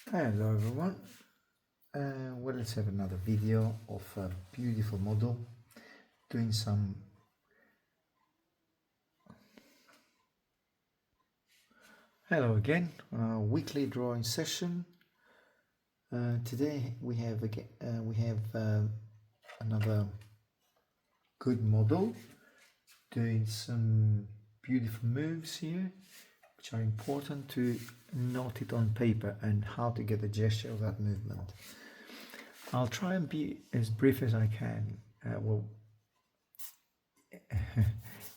Hello everyone. Well, let's have another video of a beautiful model doing some. Hello again, weekly drawing session. Today we have another good model doing some beautiful moves here, which are important to note it on paper and how to get the gesture of that movement. I'll try and be as brief as I can.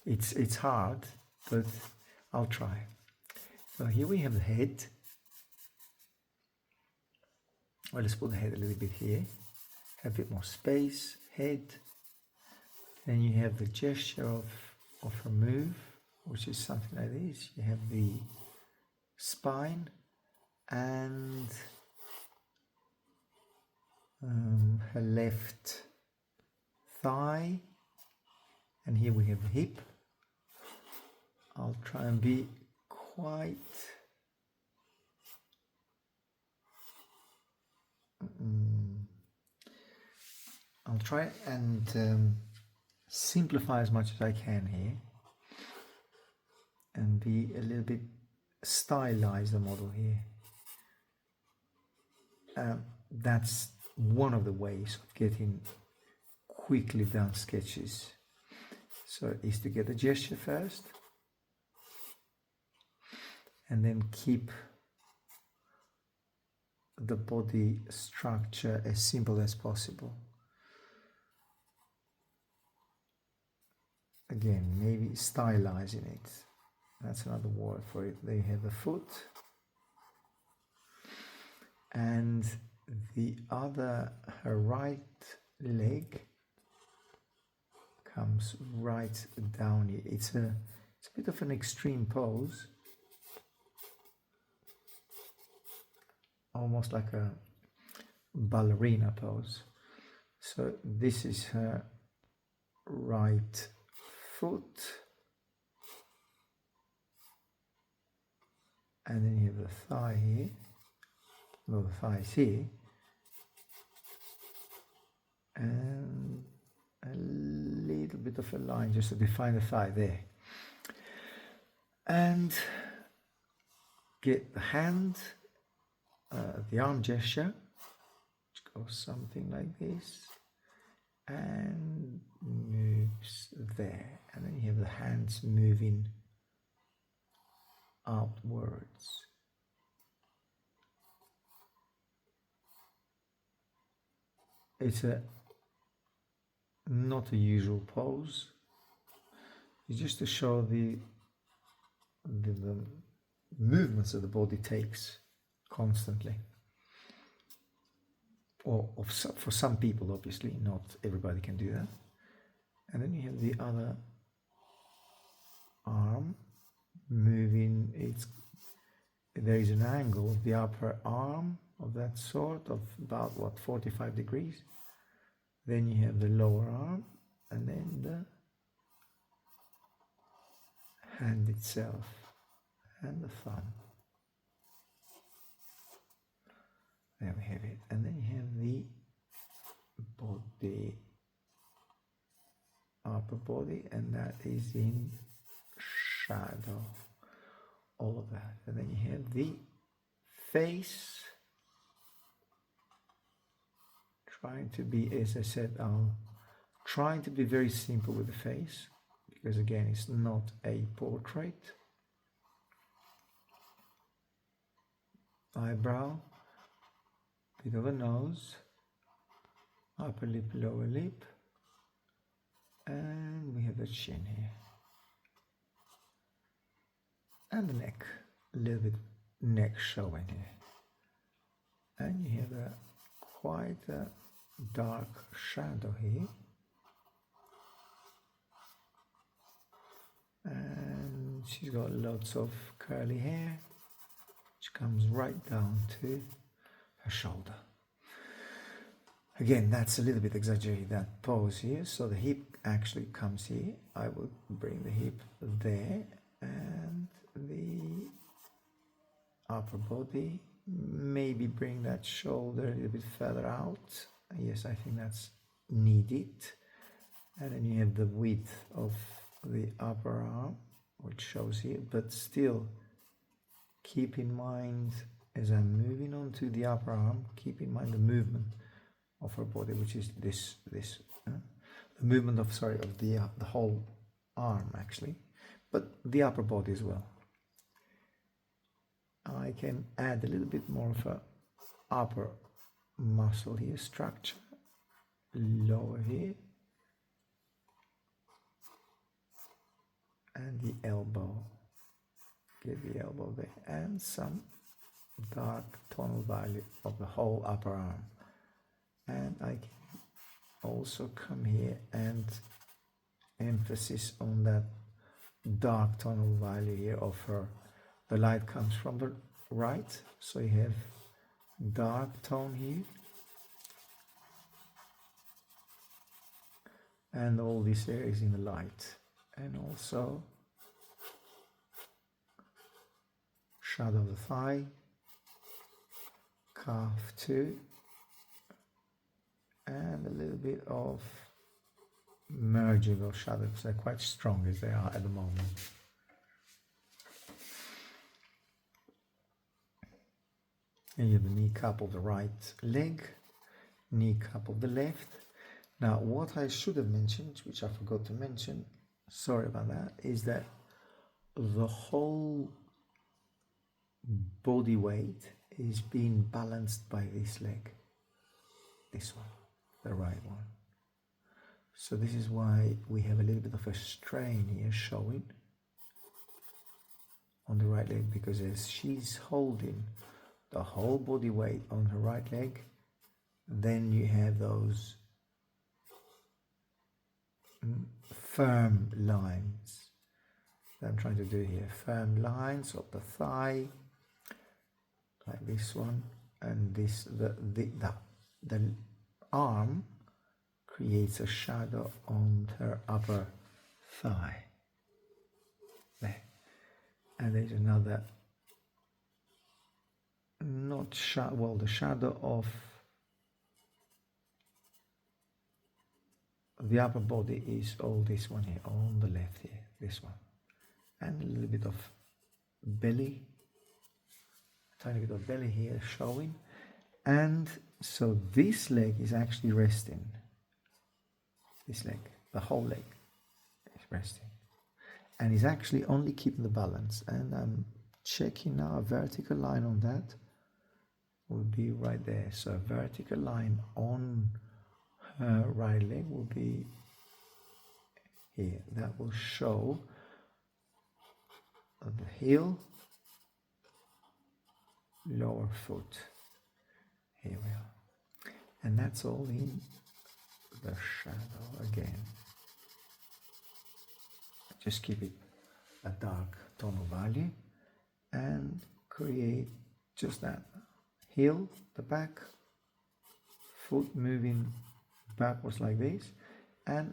It's hard, but I'll try. So here we have the head. Well, let's put the head a little bit here. Have a bit more space. Head. Then you have the gesture of a move, which is something like this. You have the spine and her left thigh, and here we have the hip. I'll try and be quite I'll try and simplify as much as I can here and be a little bit stylize the model here. That's one of the ways of getting quickly done sketches. So is to get the gesture first and then keep the body structure as simple as possible. Again, maybe stylizing it. That's another word for it. They have the foot and the other, her right leg comes right down here. It's a bit of an extreme pose, almost like a ballerina pose. So this is her right foot, and then you have the thigh here. No, the thigh is here, and a little bit of a line just to define the thigh there, and get the hand, the arm gesture, which goes something like this and moves there, and then you have the hands moving outwards. It's not a usual pose. It's just to show the movements that the body takes constantly. Or for some people, obviously, not everybody can do that. And then you have the other arm moving. There is an angle of the upper arm of that sort of about 45 degrees. Then you have the lower arm, and then the hand itself and the thumb. There we have it. And then you have the body, upper body, and that is in shadow, all of that. And then you have the face, trying to be, as I said, trying to be very simple with the face, because again, it's not a portrait. Eyebrow, bit of a nose, upper lip, lower lip, and we have the chin here. And the neck, a little bit neck showing here. And you have quite a dark shadow here. And she's got lots of curly hair, which comes right down to her shoulder. Again, that's a little bit exaggerated, that pose here. So the hip actually comes here. I will bring the hip there, and the upper body maybe bring that shoulder a little bit further out. Yes, I think that's needed. And then you have the width of the upper arm, which shows here, but still keep in mind, as I'm moving on to the upper arm, keep in mind the movement of her body, which is this the movement of the whole arm actually, but the upper body as well. I can add a little bit more of a upper muscle here, structure, lower here, and the elbow. Get the elbow there, and some dark tonal value of the whole upper arm. And I can also come here and emphasis on that dark tonal value here of her. The light comes from the right, so you have dark tone here, and all this area is in the light, and also shadow of the thigh, calf too, and a little bit of merging of shadows. They're quite strong as they are at the moment. And you have the kneecap of the right leg, kneecap of the left. Now, what I should have mentioned, which I forgot to mention, sorry about that, is that the whole body weight is being balanced by this leg, this one, the right one. So this is why we have a little bit of a strain here showing on the right leg, because as she's holding the whole body weight on her right leg, then you have those firm lines that I'm trying to do here, firm lines of the thigh, like this one, and this the arm creates a shadow on her upper thigh there. And there's another, not shadow, well, the shadow of the upper body is all this one here on the left here, this one, and a little bit of belly, tiny bit of belly here showing. And so this leg is actually resting, this leg, the whole leg is resting, and is actually only keeping the balance. And I'm checking now, a vertical line on that will be right there. So a vertical line on her right leg will be here. That will show the heel, lower foot. Here we are. And that's all in the shadow again. Just keep it a dark tonal value and create just that. Heel, the back, foot moving backwards like this, and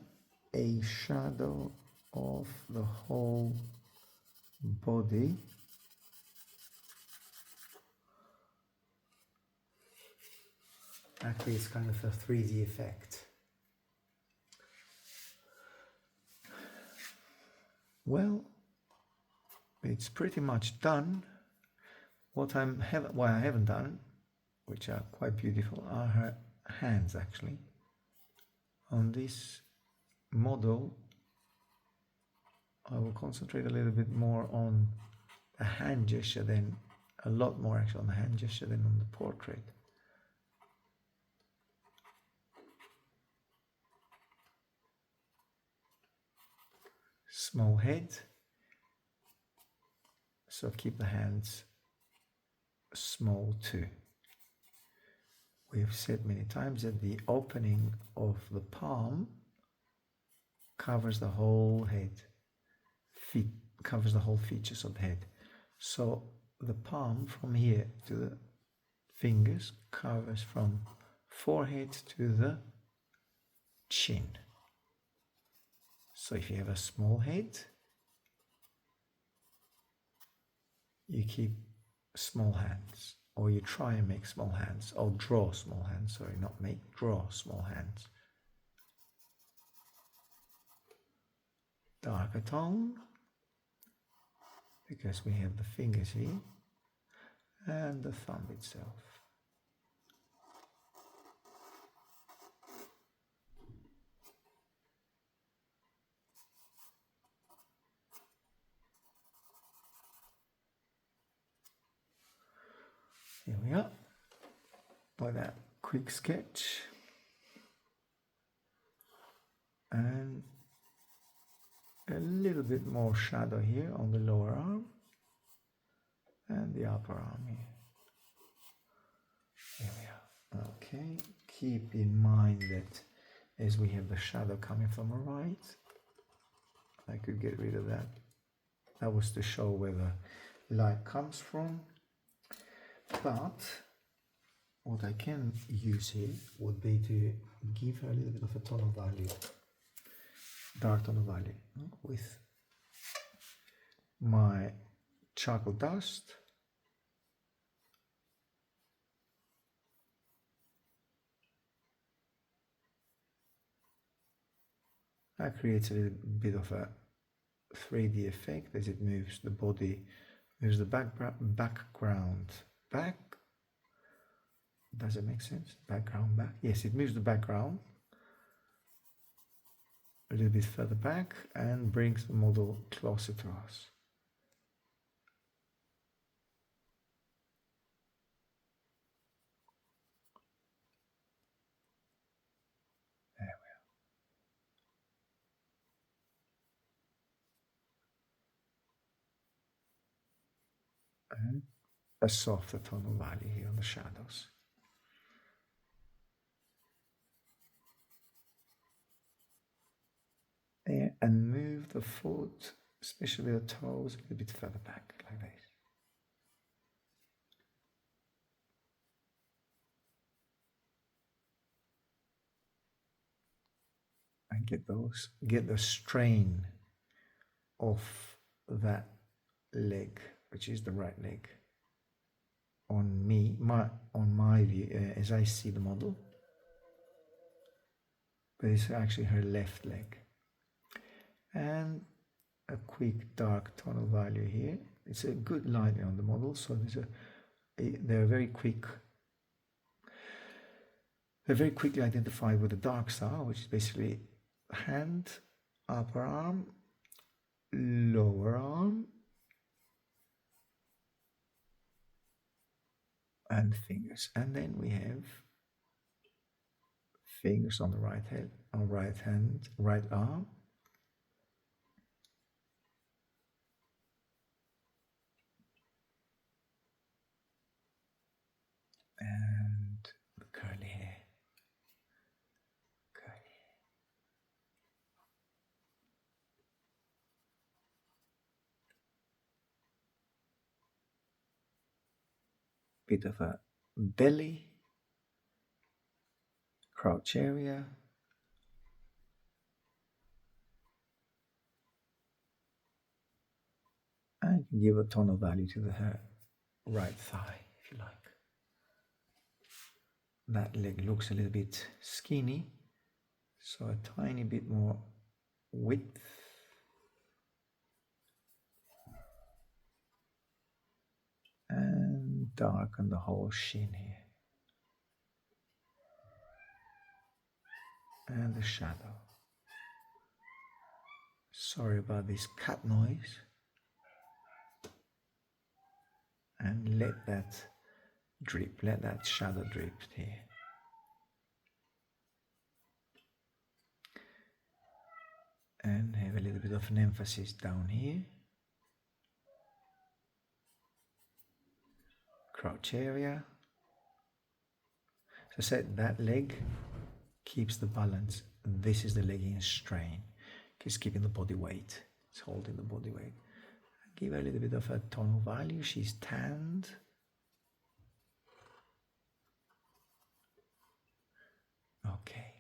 a shadow of the whole body. That creates kind of a 3D effect. Well, it's pretty much done. What I haven't done, which are quite beautiful, are her hands actually. On this model, I will concentrate a little bit more on the hand gesture than, a lot more actually on the hand gesture than on the portrait. Small head, so keep the hands small too. We have said many times that the opening of the palm covers the whole head, covers the whole features of the head. So the palm from here to the fingers covers from forehead to the chin. So if you have a small head, you keep small hands. or you try and make small hands, or draw small hands, sorry, not make, draw small hands. Darker tone, because we have the fingers here, and the thumb itself. Here we are, by that quick sketch. And a little bit more shadow here on the lower arm and the upper arm here. Here we are. Okay, keep in mind that as we have the shadow coming from the right, I could get rid of that. That was to show where the light comes from. But what I can use here would be to give her a little bit of a tone of value, dark tone of value, with my charcoal dust. That creates a little bit of a 3D effect as it moves the body, moves the background back. Does it make sense? Background back? Yes, it moves the background a little bit further back and brings the model closer to us. There we are. And a softer tone of value here on the shadows. There, and move the foot, especially the toes, a little bit further back, like this. And get the strain of that leg, which is the right leg, on my view, as I see the model. But it's actually her left leg. And a quick dark tone of value here. It's a good lighting on the model, so they're very quick. They're very quickly identified with the dark style, which is basically hand, upper arm, lower arm, and fingers. And then we have fingers on the right hand, right arm. And the curly hair. Bit of a belly, crouch area, and give a tone of value to her right thigh, if you like. That leg looks a little bit skinny, so a tiny bit more width. And darken the whole shin here. And the shadow. Sorry about this cat noise. And let that drip, let that shadow drip here. And have a little bit of an emphasis down here. Crouch area. As I said, that leg keeps the balance. This is the leg in strain. It's keeping the body weight. It's holding the body weight. Give her a little bit of a tone of value. She's tanned. Okay.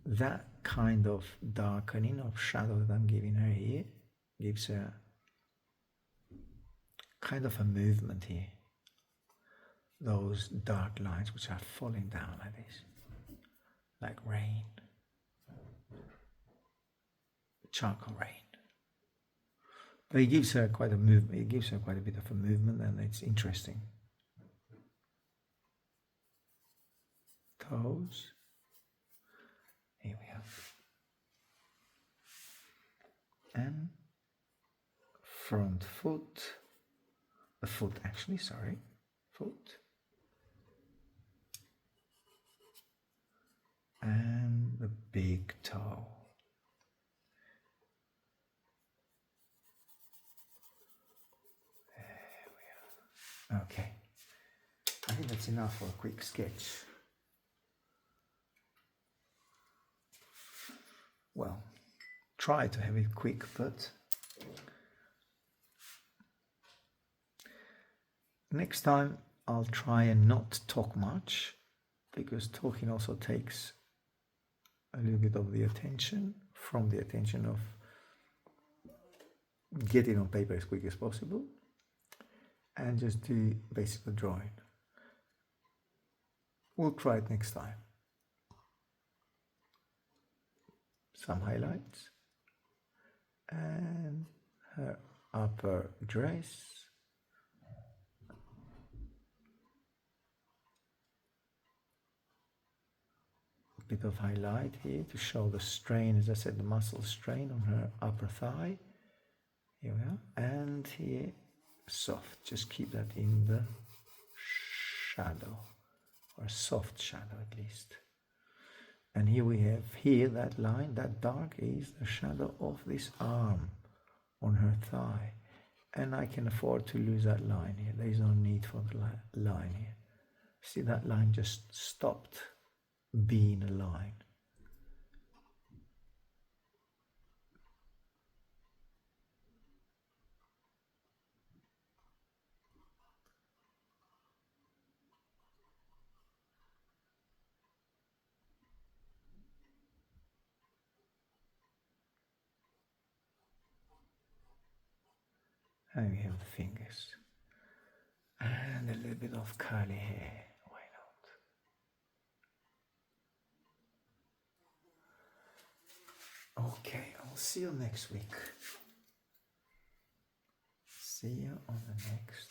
That kind of darkening of shadow that I'm giving her here gives a kind of a movement here. Those dark lines which are falling down like this, like rain, charcoal rain. But it gives her quite a movement. It gives her quite a bit of a movement, and it's interesting. Toes. Here we have. And front foot. The foot, actually. Sorry, foot. And the big toe. Okay, I think that's enough for a quick sketch. Well, try to have it quick, but next time I'll try and not talk much, because talking also takes a little bit of the attention from the attention of getting on paper as quick as possible. And just do basic drawing. We'll try it next time. Some highlights and her upper dress. A bit of highlight here to show the strain, as I said, the muscle strain on her upper thigh. Here we are, and here soft, just keep that in the shadow, or soft shadow at least. And here we have, here that line, that dark is the shadow of this arm on her thigh, and I can afford to lose that line here. There is no need for the line here. See, that line just stopped being a line. And we have the fingers. And a little bit of curly hair. Why not? Okay, I'll see you next week. See you on the next